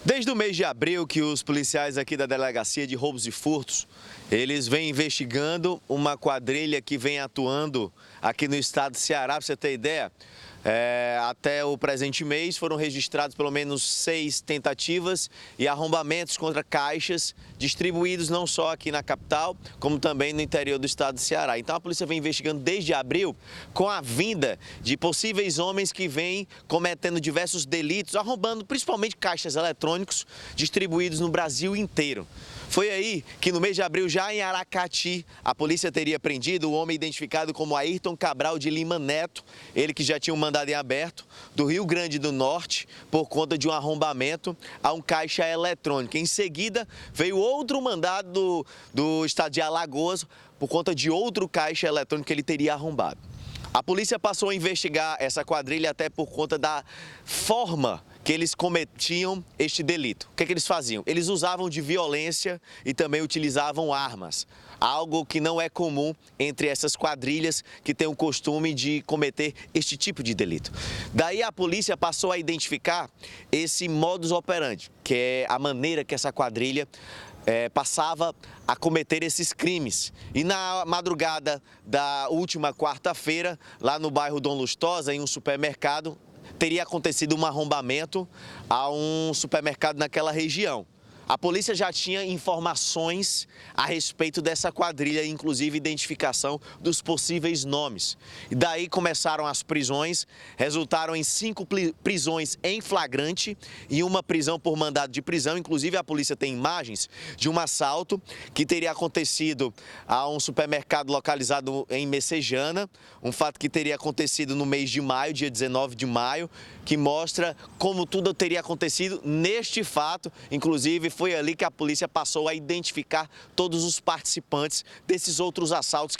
Desde o mês de abril que os policiais aqui da Delegacia de Roubos e Furtos, eles vêm investigando uma quadrilha que vem atuando aqui no estado do Ceará. Para você ter ideia, até o presente mês foram registrados pelo menos 6 tentativas e arrombamentos contra caixas distribuídos não só aqui na capital, como também no interior do estado do Ceará. Então a polícia vem investigando desde abril com a vinda de possíveis homens que vêm cometendo diversos delitos, arrombando principalmente caixas eletrônicos distribuídos no Brasil inteiro. Foi aí que no mês de abril, já em Aracati, a polícia teria prendido o homem identificado como Ayrton Cabral de Lima Neto, ele que já tinha um mandado em aberto, do Rio Grande do Norte, por conta de um arrombamento a um caixa eletrônico. Em seguida, veio outro mandado do estado de Alagoas, por conta de outro caixa eletrônico que ele teria arrombado. A polícia passou a investigar essa quadrilha até por conta da forma que eles cometiam este delito. O que eles faziam? Eles usavam de violência e também utilizavam armas, algo que não é comum entre essas quadrilhas que têm o costume de cometer este tipo de delito. Daí a polícia passou a identificar esse modus operandi, que é a maneira que essa quadrilha passava a cometer esses crimes. E na madrugada da última quarta-feira, lá no bairro Dom Lustosa, em um supermercado, teria acontecido um arrombamento a um supermercado naquela região. A polícia já tinha informações a respeito dessa quadrilha, inclusive identificação dos possíveis nomes. E daí começaram as prisões, resultaram em 5 prisões em flagrante e uma prisão por mandado de prisão. Inclusive a polícia tem imagens de um assalto que teria acontecido a um supermercado localizado em Messejana, um fato que teria acontecido no mês de maio, dia 19 de maio, que mostra como tudo teria acontecido neste fato. Inclusive foi ali que a polícia passou a identificar todos os participantes desses outros assaltos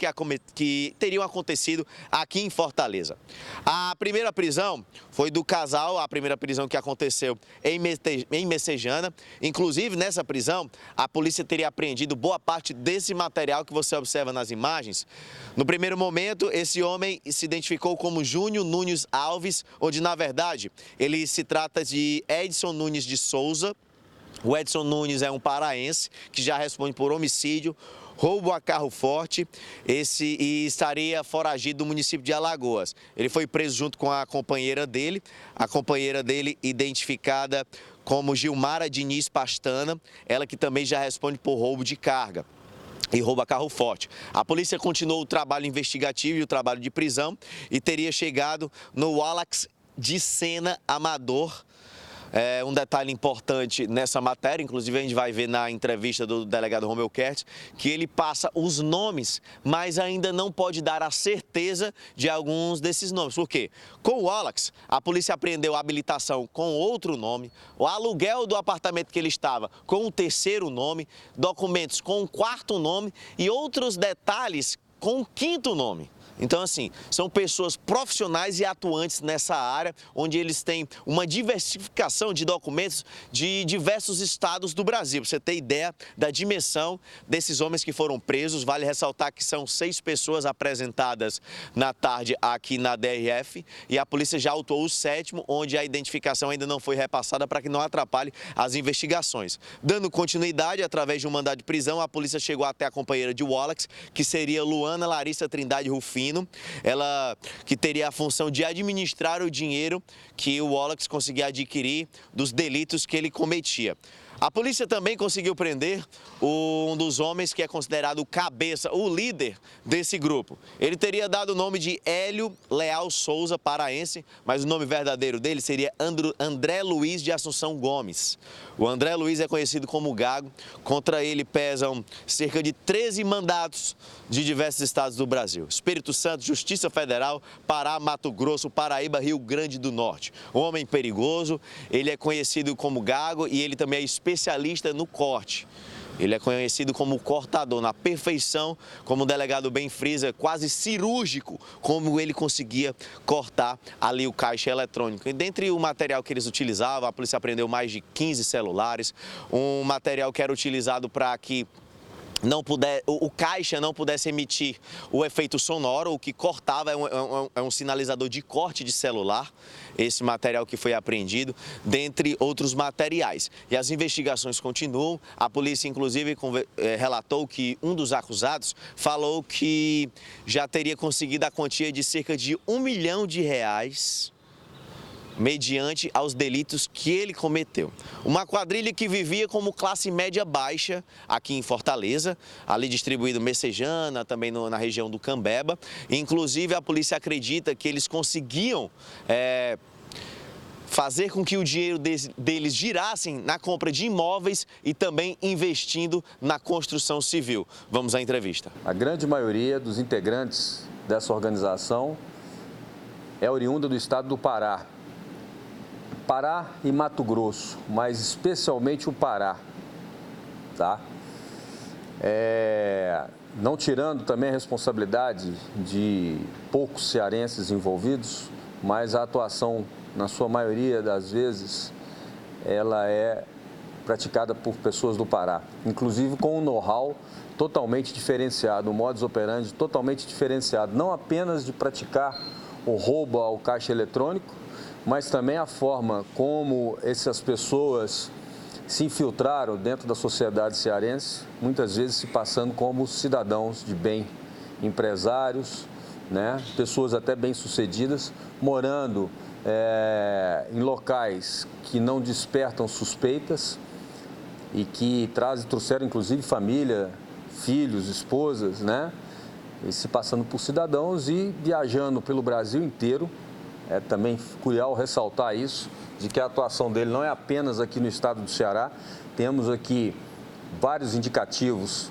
que teriam acontecido aqui em Fortaleza. A primeira prisão foi do casal, a primeira prisão que aconteceu em Messejana. Inclusive, nessa prisão, a polícia teria apreendido boa parte desse material que você observa nas imagens. No primeiro momento, esse homem se identificou como Júnior Nunes Alves, onde, na verdade, ele se trata de Edson Nunes de Souza. O Edson Nunes é um paraense que já responde por homicídio, roubo a carro forte e estaria foragido do município de Alagoas. Ele foi preso junto com a companheira dele identificada como Gilmara Diniz Pastana, ela que também já responde por roubo de carga e roubo a carro forte. A polícia continuou o trabalho investigativo e o trabalho de prisão e teria chegado no Wallace de Sena Amador. Um detalhe importante nessa matéria, inclusive a gente vai ver na entrevista do delegado Romeu Kertz, que ele passa os nomes, mas ainda não pode dar a certeza de alguns desses nomes. Por quê? Com o Wallace, a polícia apreendeu a habilitação com outro nome, o aluguel do apartamento que ele estava com o terceiro nome, documentos com o quarto nome e outros detalhes com o quinto nome. Então, assim, são pessoas profissionais e atuantes nessa área, onde eles têm uma diversificação de documentos de diversos estados do Brasil. Pra você ter ideia da dimensão desses homens que foram presos, vale ressaltar que são 6 pessoas apresentadas na tarde aqui na DRF e a polícia já autuou o 7º, onde a identificação ainda não foi repassada para que não atrapalhe as investigações. Dando continuidade, através de um mandado de prisão, a polícia chegou até a companheira de Wallace, que seria Luana Larissa Trindade Rufino. Ela que teria a função de administrar o dinheiro que o Wallace conseguia adquirir dos delitos que ele cometia. A polícia também conseguiu prender um dos homens que é considerado o cabeça, o líder desse grupo. Ele teria dado o nome de Hélio Leal Souza, paraense, mas o nome verdadeiro dele seria André Luiz de Assunção Gomes. O André Luiz é conhecido como Gago. Contra ele pesam cerca de 13 mandatos de diversos estados do Brasil: Espírito Santo, Justiça Federal, Pará, Mato Grosso, Paraíba, Rio Grande do Norte. Um homem perigoso, ele é conhecido como Gago e ele também é especialista no corte. Ele é conhecido como cortador, na perfeição, como o delegado bem frisa, quase cirúrgico, como ele conseguia cortar ali o caixa eletrônico. E dentre o material que eles utilizavam, a polícia apreendeu mais de 15 celulares, um material que era utilizado para que o caixa não pudesse emitir o efeito sonoro, o que cortava, é um sinalizador de corte de celular, esse material que foi apreendido, dentre outros materiais. E as investigações continuam, a polícia inclusive relatou que um dos acusados falou que já teria conseguido a quantia de cerca de R$1 milhão mediante aos delitos que ele cometeu. Uma quadrilha que vivia como classe média baixa aqui em Fortaleza, ali distribuído Messejana, também na região do Cambeba. Inclusive, a polícia acredita que eles conseguiam fazer com que o dinheiro deles girassem na compra de imóveis e também investindo na construção civil. Vamos à entrevista. A grande maioria dos integrantes dessa organização é oriunda do estado do Pará. Pará e Mato Grosso, mas especialmente o Pará, tá? Não tirando também a responsabilidade de poucos cearenses envolvidos, mas a atuação, na sua maioria das vezes, ela é praticada por pessoas do Pará, inclusive com um know-how totalmente diferenciado, um modus operandi totalmente diferenciado, não apenas de praticar o roubo ao caixa eletrônico, mas também a forma como essas pessoas se infiltraram dentro da sociedade cearense, muitas vezes se passando como cidadãos de bem, empresários, né? Pessoas até bem-sucedidas, morando em locais que não despertam suspeitas e que trouxeram inclusive família, filhos, esposas, né? E se passando por cidadãos e viajando pelo Brasil inteiro. É também crucial ressaltar isso, de que a atuação dele não é apenas aqui no estado do Ceará. Temos aqui vários indicativos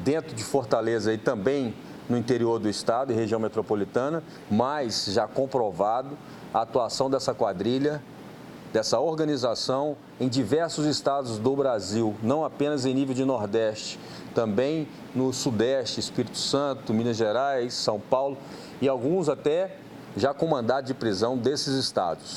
dentro de Fortaleza e também no interior do estado e região metropolitana, mas já comprovado a atuação dessa quadrilha, dessa organização em diversos estados do Brasil, não apenas em nível de Nordeste, também no Sudeste, Espírito Santo, Minas Gerais, São Paulo e alguns até já com mandado de prisão desses estados.